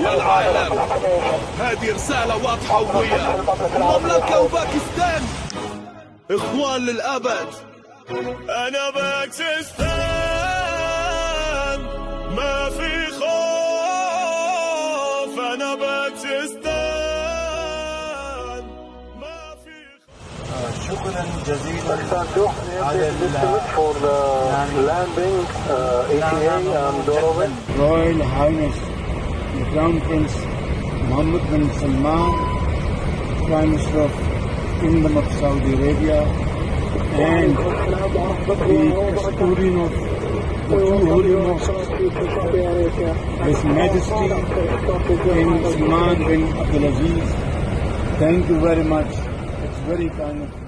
يا العالم، هذه رسالة واضحة وهي المملكة وباكستان إخوان للأبد. أنا باكستان ما في خوف، أنا باكستان ما في خوف. شكرا جزيلا على Royal Highness the Crown Prince Mohammed bin Salman, Prime Minister of Kingdom of Saudi Arabia, and the custodian of the two holy mosques, His Majesty King Salman bin Abdulaziz. Thank you very much. It's very kind of you.